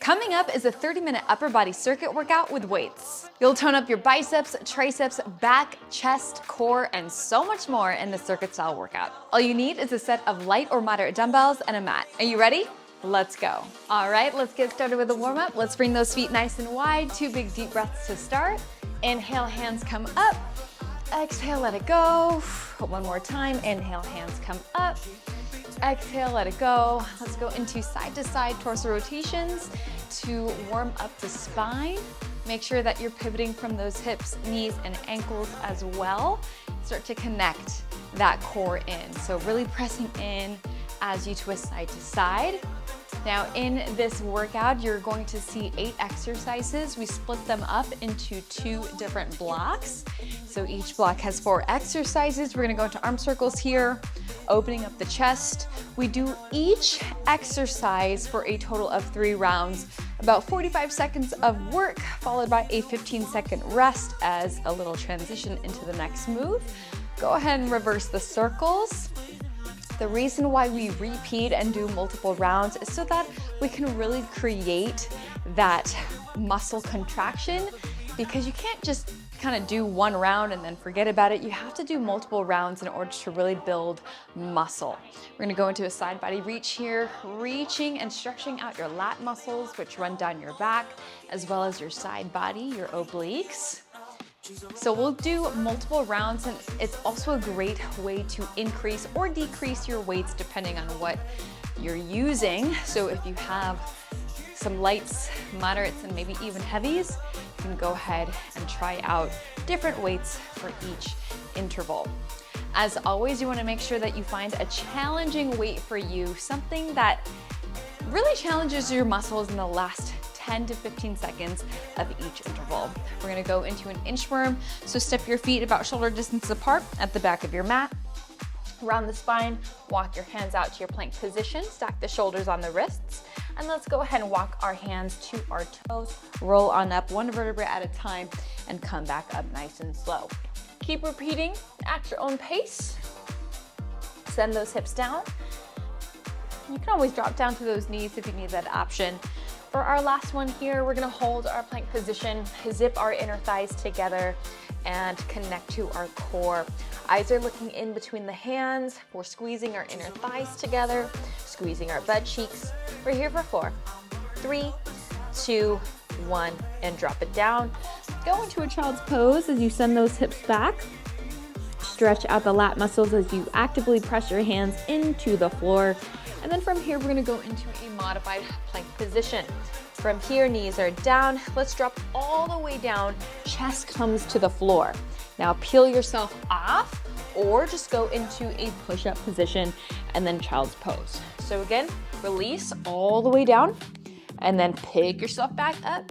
Coming up is a 30-minute upper body circuit workout with weights. You'll tone up your biceps, triceps, back, chest, core, and so much more in the circuit style workout. All you need is a set of light or moderate dumbbells and a mat. Are you ready? Let's go. All right, let's get started with the warm-up. Let's bring those feet nice and wide. 2 big deep breaths to start. Inhale, hands come up. Exhale, let it go. One more time. Inhale, hands come up. Exhale, let it go. Let's go into side to side torso rotations to warm up the spine. Make sure that you're pivoting from those hips, knees, and ankles as well. Start to connect that core in. So really pressing in as you twist side to side. Now in this workout, you're going to see 8 exercises. We split them up into 2 different blocks. So each block has 4 exercises. We're gonna go into arm circles here, opening up the chest. We do each exercise for a total of 3 rounds, about 45 seconds of work, followed by a 15-second rest as a little transition into the next move. Go ahead and reverse the circles. The reason why we repeat and do multiple rounds is so that we can really create that muscle contraction, because you can't just kind of do 1 round and then forget about it. You have to do multiple rounds in order to really build muscle. We're gonna go into a side body reach here, reaching and stretching out your lat muscles, which run down your back, as well as your side body, your obliques. So we'll do multiple rounds, and it's also a great way to increase or decrease your weights depending on what you're using. So if you have some lights, moderates, and maybe even heavies, you can go ahead and try out different weights for each interval. As always, you want to make sure that you find a challenging weight for you, something that really challenges your muscles in the last 10 to 15 seconds of each interval. We're gonna go into an inchworm. So step your feet about shoulder distance apart at the back of your mat. Around the spine, walk your hands out to your plank position, stack the shoulders on the wrists, and let's go ahead and walk our hands to our toes. Roll on up 1 vertebrae at a time and come back up nice and slow. Keep repeating at your own pace. Send those hips down. You can always drop down to those knees if you need that option. For our last one here, we're gonna hold our plank position, zip our inner thighs together, and connect to our core. Eyes are looking in between the hands. We're squeezing our inner thighs together, squeezing our butt cheeks. We're here for 4, 3, 2, 1, and drop it down. Go into a child's pose as you send those hips back. Stretch out the lat muscles as you actively press your hands into the floor. And then from here, we're gonna go into a modified plank position. From here, knees are down. Let's drop all the way down. Chest comes to the floor. Now peel yourself off, or just go into a push-up position and then child's pose. So again, release all the way down and then pick yourself back up.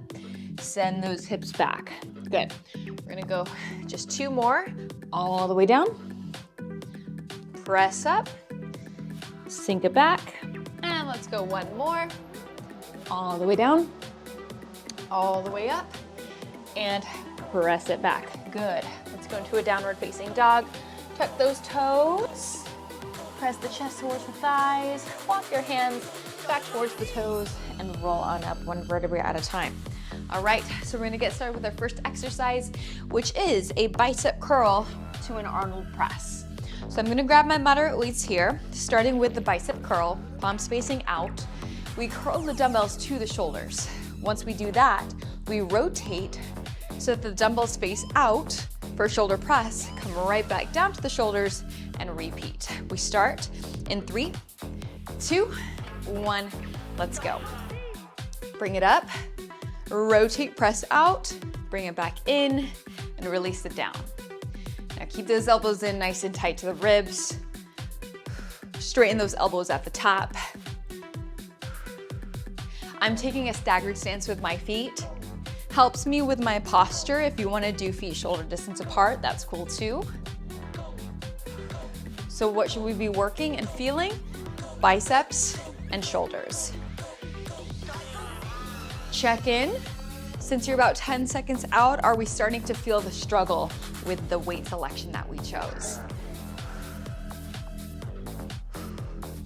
Send those hips back. Good. We're gonna go just 2 more, all the way down. Press up. Sink it back, and let's go 1 more. All the way down, all the way up, and press it back. Good. Let's go into a downward facing dog. Tuck those toes, press the chest towards the thighs, walk your hands back towards the toes, and roll on up 1 vertebrae at a time. All right, so we're gonna get started with our first exercise, which is a bicep curl to an Arnold press. So I'm gonna grab my moderate weights here, starting with the bicep curl, palms facing out. We curl the dumbbells to the shoulders. Once we do that, we rotate so that the dumbbells face out for shoulder press, come right back down to the shoulders, and repeat. We start in 3, 2, 1, let's go. Bring it up, rotate, press out, bring it back in, and release it down. Now keep those elbows in nice and tight to the ribs. Straighten those elbows at the top. I'm taking a staggered stance with my feet. Helps me with my posture. If you want to do feet shoulder distance apart, that's cool too. So what should we be working and feeling? Biceps and shoulders. Check in. Since you're about 10 seconds out, are we starting to feel the struggle with the weight selection that we chose?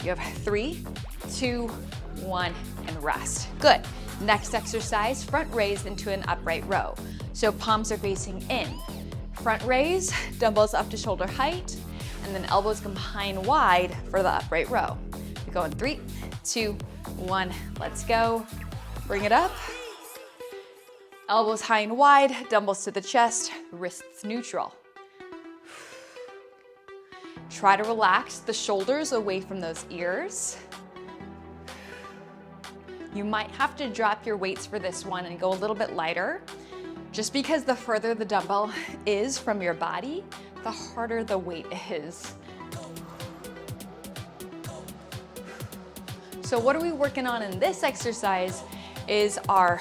You have 3, 2, 1, and rest. Good. Next exercise, front raise into an upright row. So palms are facing in. Front raise, dumbbells up to shoulder height, and then elbows come high and wide for the upright row. We go in 3, 2, 1, let's go. Bring it up. Elbows high and wide, dumbbells to the chest, wrists neutral. Try to relax the shoulders away from those ears. You might have to drop your weights for this one and go a little bit lighter, just because the further the dumbbell is from your body, the harder the weight is. So what are we working on in this exercise is our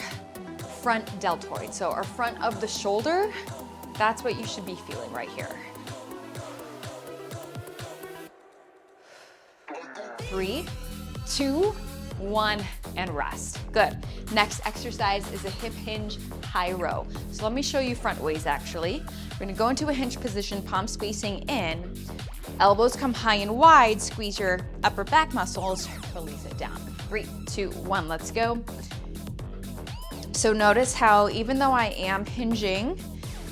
front deltoid. So our front of the shoulder, that's what you should be feeling right here. 3, 2, 1, and rest. Good. Next exercise is a hip hinge high row. So let me show you front ways actually. We're gonna go into a hinge position, palms facing in, elbows come high and wide, squeeze your upper back muscles, release it down. 3, 2, 1, let's go. So notice how even though I am hinging,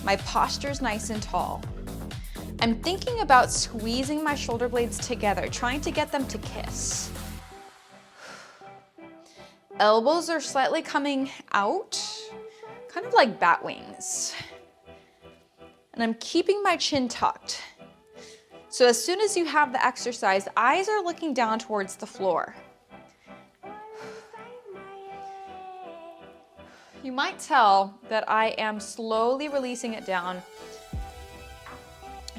my posture is nice and tall. I'm thinking about squeezing my shoulder blades together, trying to get them to kiss. Elbows are slightly coming out, kind of like bat wings. And I'm keeping my chin tucked. So as soon as you have the exercise, eyes are looking down towards the floor. You might tell that I am slowly releasing it down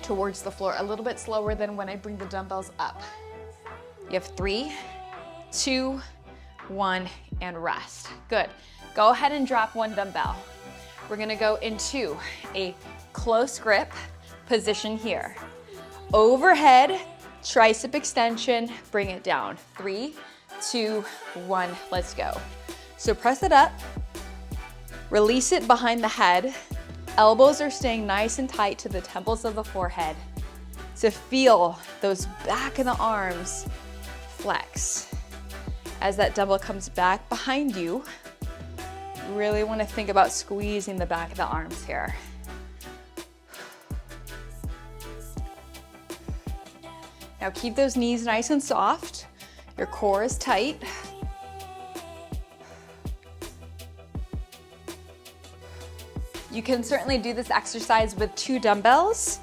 towards the floor, a little bit slower than when I bring the dumbbells up. You have 3, 2, 1, and rest. Good. Go ahead and drop one dumbbell. We're gonna go into a close grip position here. Overhead, tricep extension, bring it down. 3, 2, 1, let's go. So press it up, release it behind the head. Elbows are staying nice and tight to the temples of the forehead to feel those back of the arms flex. As that dumbbell comes back behind you, you really want to think about squeezing the back of the arms here. Now keep those knees nice and soft. Your core is tight. You can certainly do this exercise with 2 dumbbells.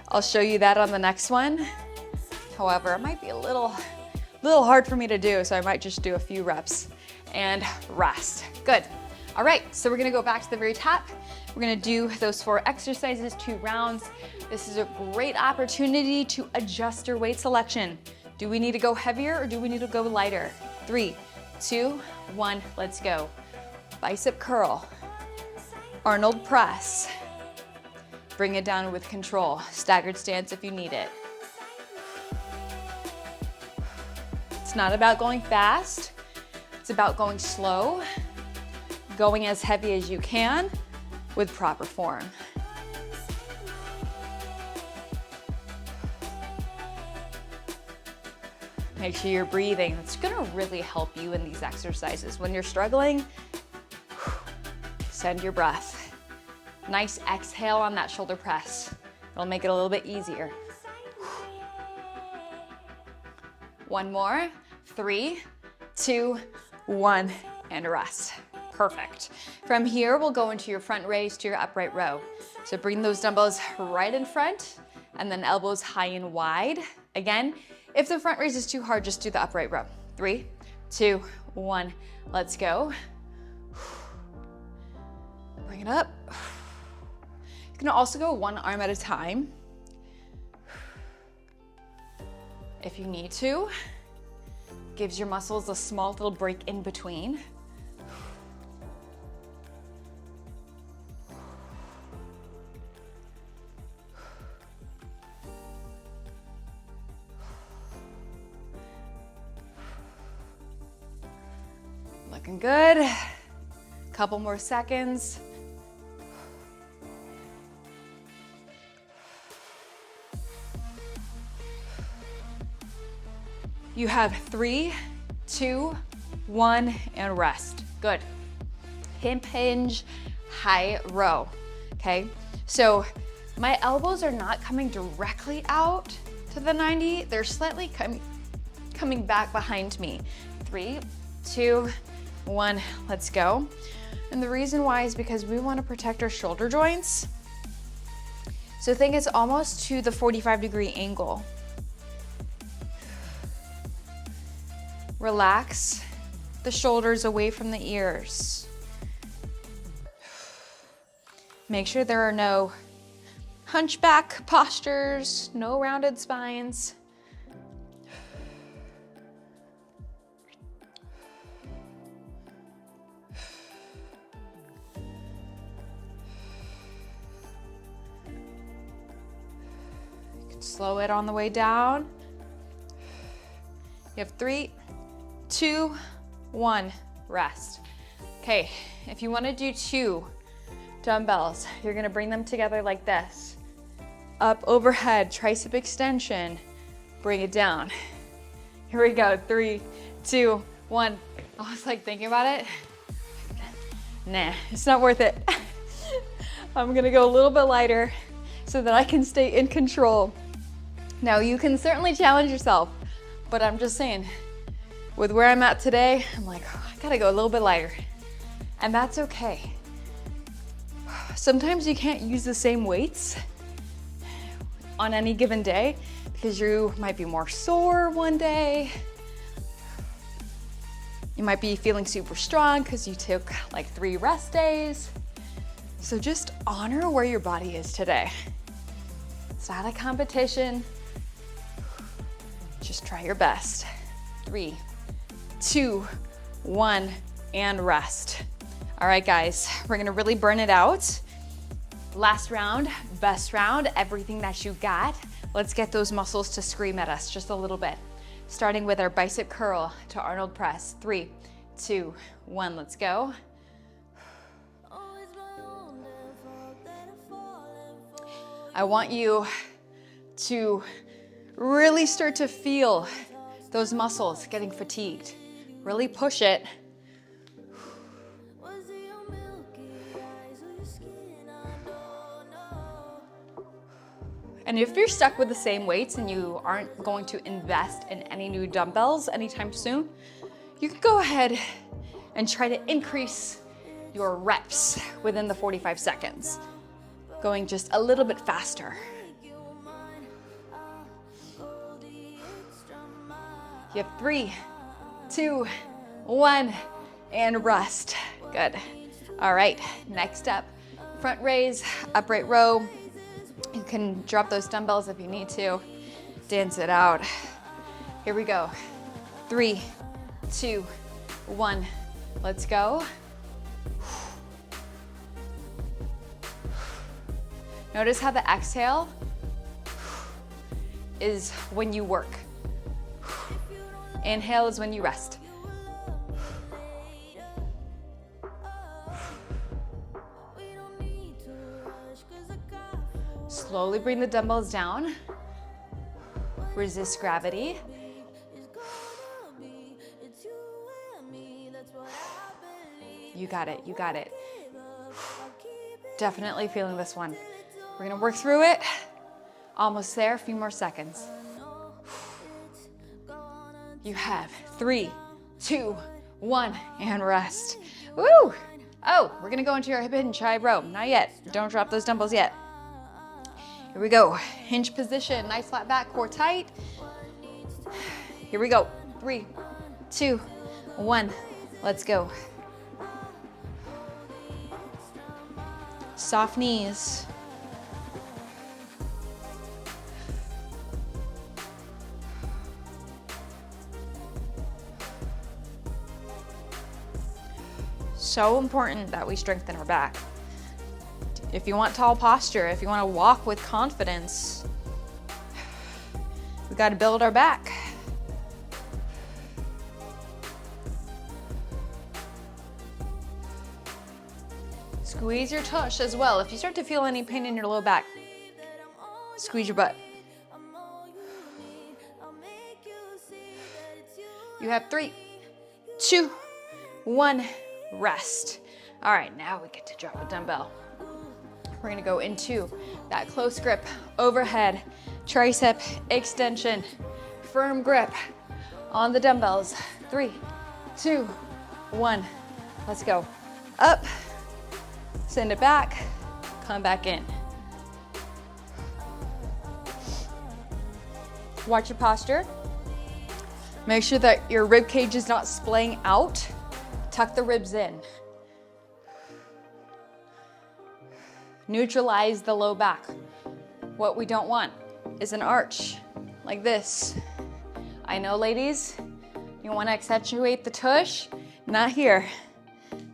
I'll show you that on the next one. However, it might be a little hard for me to do, so I might just do a few reps and rest. Good. All right, so we're gonna go back to the very top. We're gonna do those 4 exercises, 2 rounds. This is a great opportunity to adjust your weight selection. Do we need to go heavier or do we need to go lighter? 3, 2, 1, let's go. Bicep curl. Arnold press. Bring it down with control. Staggered stance if you need it. It's not about going fast. It's about going slow, going as heavy as you can with proper form. Make sure you're breathing. It's gonna really help you in these exercises. When you're struggling, send your breath. Nice exhale on that shoulder press. It'll make it a little bit easier. One more. 3, 2, 1, and rest. Perfect. From here, we'll go into your front raise to your upright row. So bring those dumbbells right in front and then elbows high and wide. Again, if the front raise is too hard, just do the upright row. 3, 2, 1, let's go. Bring it up. You can also go one arm at a time if you need to. Gives your muscles a small little break in between. Looking good. Couple more seconds. You have 3, 2, 1, and rest. Good. Hinge High Row, okay? So my elbows are not coming directly out to the 90, they're slightly coming back behind me. 3, 2, 1, let's go. And the reason why is because we want to protect our shoulder joints. So think it's almost to the 45-degree angle. Relax the shoulders away from the ears. Make sure there are no hunchback postures, no rounded spines. You can slow it on the way down. You have 3, 2, 1, rest. Okay, if you want to do 2 dumbbells, you're gonna bring them together like this. Up overhead, tricep extension, bring it down. Here we go, 3, 2, 1. I was like thinking about it. Nah, it's not worth it. I'm gonna go a little bit lighter so that I can stay in control. Now you can certainly challenge yourself, but I'm just saying, with where I'm at today, I'm like, oh, I gotta go a little bit lighter. And that's okay. Sometimes you can't use the same weights on any given day because you might be more sore one day. You might be feeling super strong because you took like 3 rest days. So just honor where your body is today. It's not a competition. Just try your best. 3, 2, 1, and rest. All right, guys, we're gonna really burn it out. Last round, best round, everything that you got. Let's get those muscles to scream at us just a little bit. Starting with our bicep curl to Arnold press. 3, 2, 1, let's go. I want you to really start to feel those muscles getting fatigued. Really push it. And if you're stuck with the same weights and you aren't going to invest in any new dumbbells anytime soon, you can go ahead and try to increase your reps within the 45 seconds, going just a little bit faster. You have 3, 2, 1, and rest. Good. All right, next up, front raise, upright row. You can drop those dumbbells if you need to. Dance it out. Here we go. 3, 2, 1. Let's go. Notice how the exhale is when you work. Inhale is when you rest. Slowly bring the dumbbells down. Resist gravity. You got it, you got it. Definitely feeling this one. We're gonna work through it. Almost there, a few more seconds. You have 3, 2, 1, and rest. Woo! Oh, we're gonna go into our Hinge High Row. Not yet, don't drop those dumbbells yet. Here we go, hinge position, nice flat back, core tight. Here we go, 3, 2, 1, let's go. Soft knees. So important that we strengthen our back. If you want tall posture, if you want to walk with confidence, we got to build our back. Squeeze your tush as well. If you start to feel any pain in your low back, squeeze your butt. You have 3, 2, 1, rest. All right, now we get to drop a dumbbell. We're gonna go into that close grip, overhead, tricep extension, firm grip on the dumbbells. 3, 2, 1, let's go. Up, send it back, come back in. Watch your posture. Make sure that your rib cage is not splaying out. Tuck the ribs in. Neutralize the low back. What we don't want is an arch like this. I know, ladies, you want to accentuate the tush. Not here.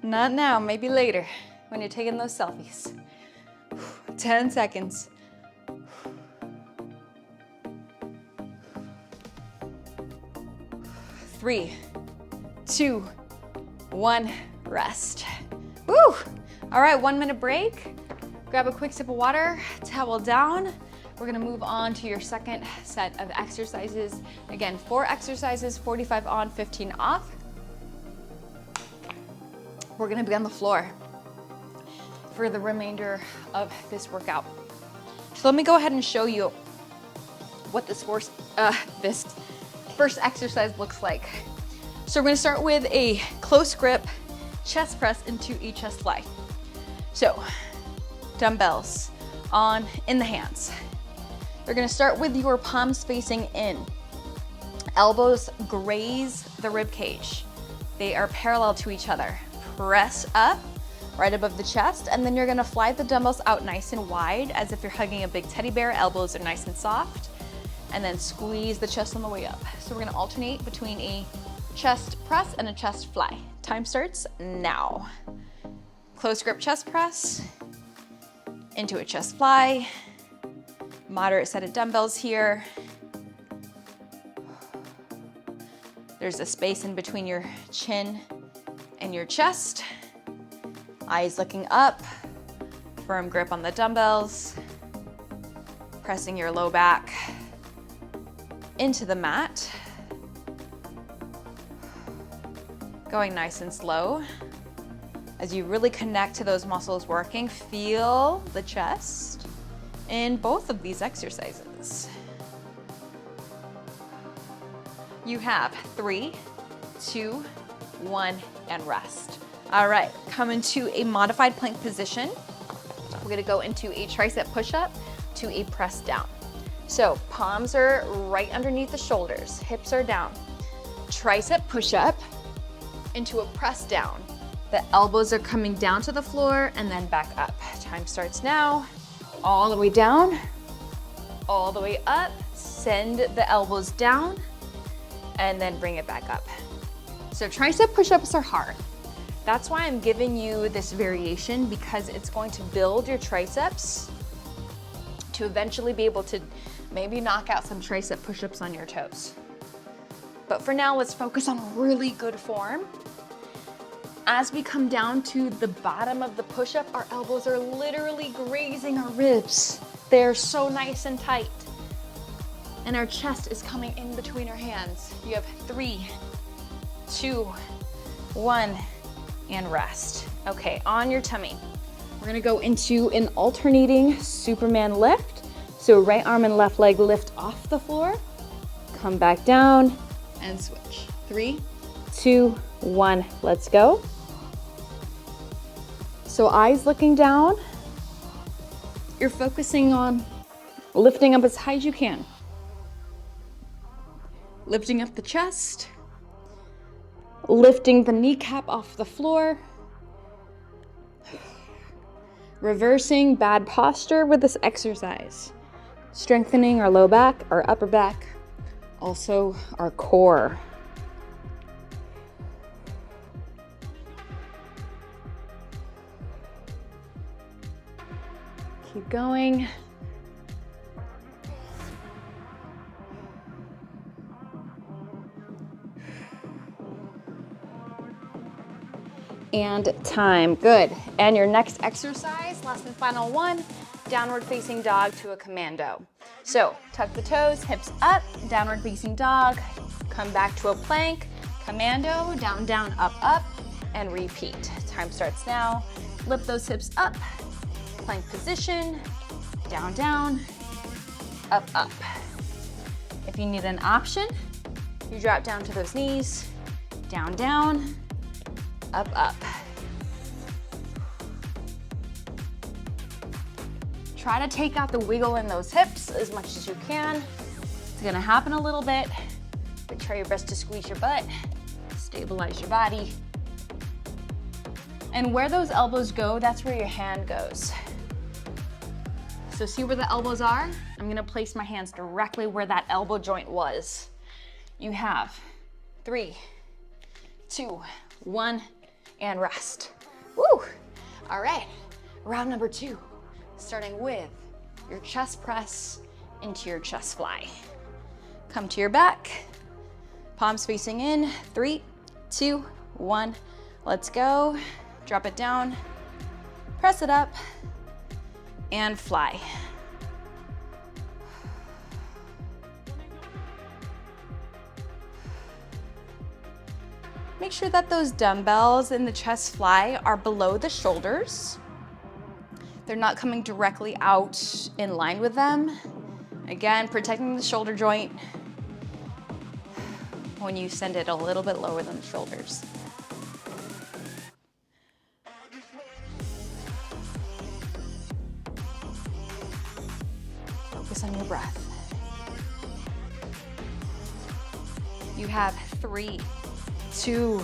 Not now, maybe later when you're taking those selfies. 10 seconds. Three, 2, 1, rest. Woo! All right, 1 minute break. Grab a quick sip of water, towel down. We're gonna move on to your second set of exercises. Again, 4 exercises, 45 on, 15 off. We're gonna be on the floor for the remainder of this workout. So let me go ahead and show you what this first exercise looks like. So we're gonna start with a close grip chest press into a chest fly. So dumbbells in the hands. You're gonna start with your palms facing in. Elbows graze the rib cage. They are parallel to each other. Press up right above the chest, and then you're gonna fly the dumbbells out nice and wide as if you're hugging a big teddy bear. Elbows are nice and soft, and then squeeze the chest on the way up. So we're gonna alternate between a chest press and a chest fly. Time starts now. Close grip chest press into a chest fly. Moderate set of dumbbells here. There's a space in between your chin and your chest. Eyes looking up. Firm grip on the dumbbells. Pressing your low back into the mat. Going nice and slow. As you really connect to those muscles working, feel the chest in both of these exercises. You have 3, 2, 1, and rest. All right, come into a modified plank position. We're gonna go into a tricep push-up to a press down. So palms are right underneath the shoulders, hips are down. Tricep push-up into a press down. The elbows are coming down to the floor and then back up. Time starts now. All the way down, all the way up. Send the elbows down and then bring it back up. So tricep push-ups are hard. That's why I'm giving you this variation, because it's going to build your triceps to eventually be able to maybe knock out some tricep push-ups on your toes. But for now, let's focus on really good form. As we come down to the bottom of the push-up, our elbows are literally grazing our ribs. They're so nice and tight. And our chest is coming in between our hands. You have 3, 2, 1, and rest. Okay, on your tummy. We're gonna go into an alternating Superman lift. So right arm and left leg lift off the floor, come back down, and switch. 3, 2, 1, let's go. So eyes looking down. You're focusing on lifting up as high as you can. Lifting up the chest. Lifting the kneecap off the floor. Reversing bad posture with this exercise. Strengthening our low back, our upper back, also our core. Keep going. And time, good. And your next exercise, last and final one, downward facing dog to a commando. So tuck the toes, hips up, downward facing dog, come back to a plank, commando, down, down, up, up, and repeat. Time starts now. Lift those hips up, plank position, down, down, up, up. If you need an option, you drop down to those knees, down, down, up, up. Try to take out the wiggle in those hips as much as you can. It's gonna happen a little bit, but try your best to squeeze your butt, stabilize your body. And where those elbows go, that's where your hand goes. So see where the elbows are? I'm gonna place my hands directly where that elbow joint was. You have 3, 2, 1, and rest. Woo! All right, round number 2, starting with your chest press into your chest fly. Come to your back, palms facing in, 3, 2, 1, let's go. Drop it down, press it up, and fly. Make sure that those dumbbells in the chest fly are below the shoulders. They're not coming directly out in line with them. Again, protecting the shoulder joint when you send it a little bit lower than the shoulders. Focus on your breath. You have 3, 2,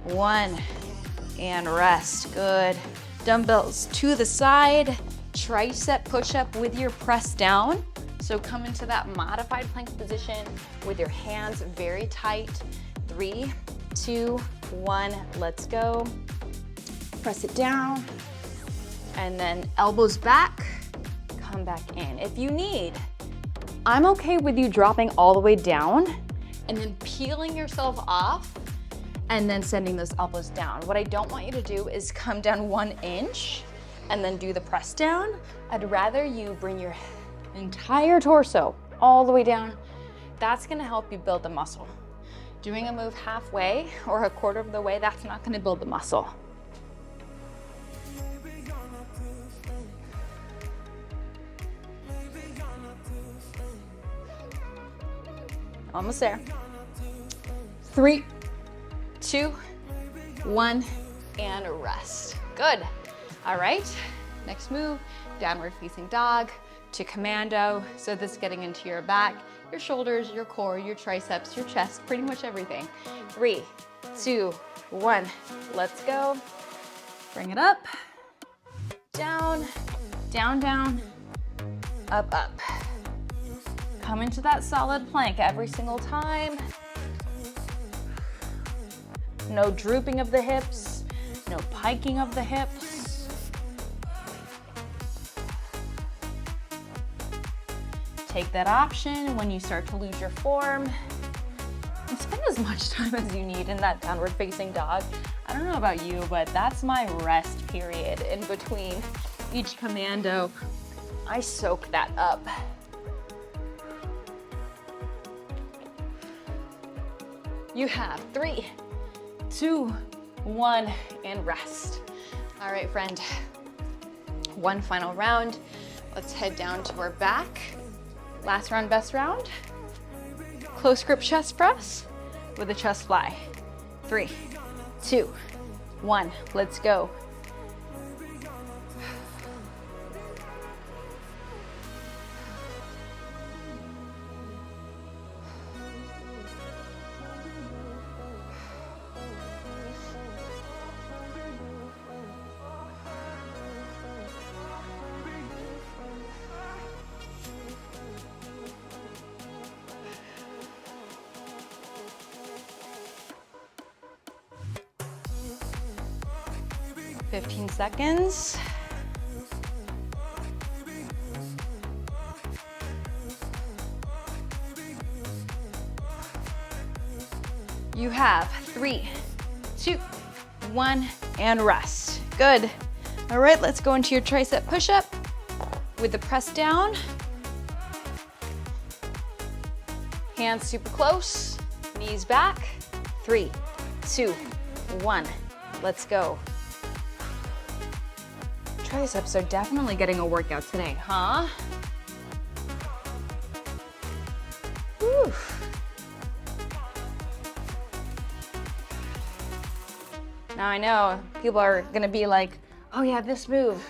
1, and rest. Good. Dumbbells to the side, tricep push-up with your press down. So come into that modified plank position with your hands very tight. 3, 2, 1, let's go. Press it down, and then elbows back, come back in. If you need, I'm okay with you dropping all the way down and then peeling yourself off and then sending those elbows down. What I don't want you to do is come down 1 inch and then do the press down. I'd rather you bring your entire torso all the way down. That's gonna help you build the muscle. Doing a move halfway or a quarter of the way, that's not gonna build the muscle. Almost there. 3, 2, 1, and rest. Good. All right, next move, downward facing dog to commando. So this is getting into your back, your shoulders, your core, your triceps, your chest, pretty much everything. 3, 2, 1, let's go. Bring it up, down, down, down, up, up. Come into that solid plank every single time. No drooping of the hips, no piking of the hips. Take that option when you start to lose your form. And spend as much time as you need in that downward facing dog. I don't know about you, but that's my rest period in between each commando. I soak that up. You have 3, 2, 1, and rest. All right, friend, one final round. Let's head down to our back. Last round, best round. Close grip chest press with a chest fly. 3, 2, 1, let's go. Fifteen seconds. You have 3, 2, 1, and rest. Good. All right, let's go into your tricep push-up with the press down. Hands super close, knees back. 3, 2, 1, let's go. Triceps are definitely getting a workout today, huh? Whew. Now I know people are gonna be like, oh yeah, this move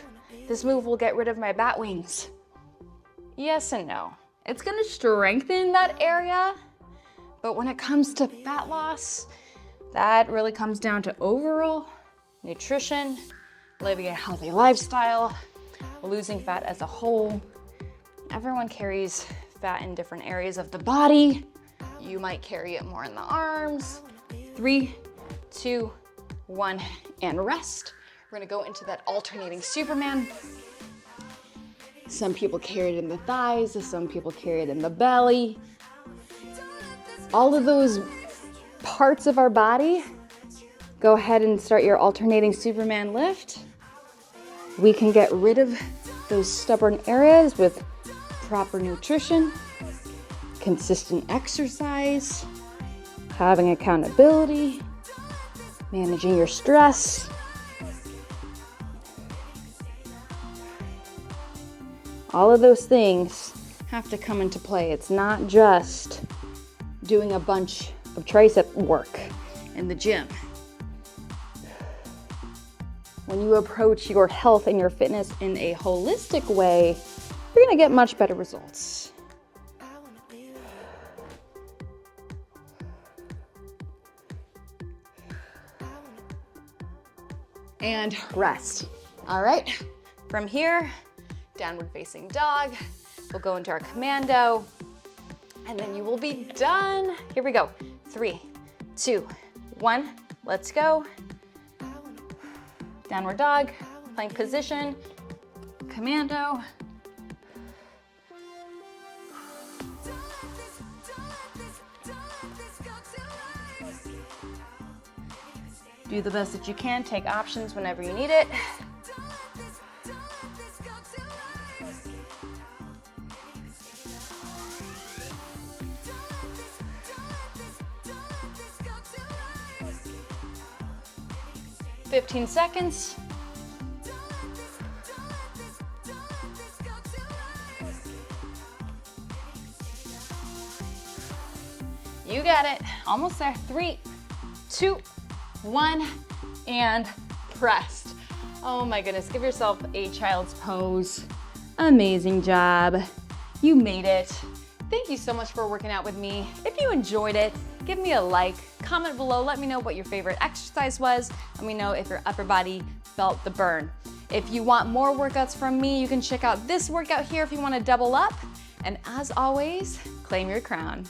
will get rid of my bat wings. Yes and no. It's gonna strengthen that area, but when it comes to fat loss, that really comes down to overall nutrition, living a healthy lifestyle, losing fat as a whole. Everyone carries fat in different areas of the body. You might carry it more in the arms. 3, 2, 1, and rest. We're gonna go into that alternating Superman. Some people carry it in the thighs, some people carry it in the belly. All of those parts of our body, go ahead and start your alternating Superman lift. We can get rid of those stubborn areas with proper nutrition, consistent exercise, having accountability, managing your stress. All of those things have to come into play. It's not just doing a bunch of tricep work in the gym. When you approach your health and your fitness in a holistic way, you're gonna get much better results. And rest. All right, from here, downward facing dog. We'll go into our commando, and then you will be done. Here we go. 3, 2, 1, let's go. Downward dog, plank position, commando. Do the best that you can, take options whenever you need it. $15 seconds. You got it. Almost there. 3, 2, 1, and pressed. Oh my goodness. Give yourself a child's pose. Amazing job. You made it. Thank you so much for working out with me. If you enjoyed it, give me a like, comment below, let me know what your favorite exercise was. Let me know if your upper body felt the burn. If you want more workouts from me, you can check out this workout here if you want to double up. And as always, claim your crown.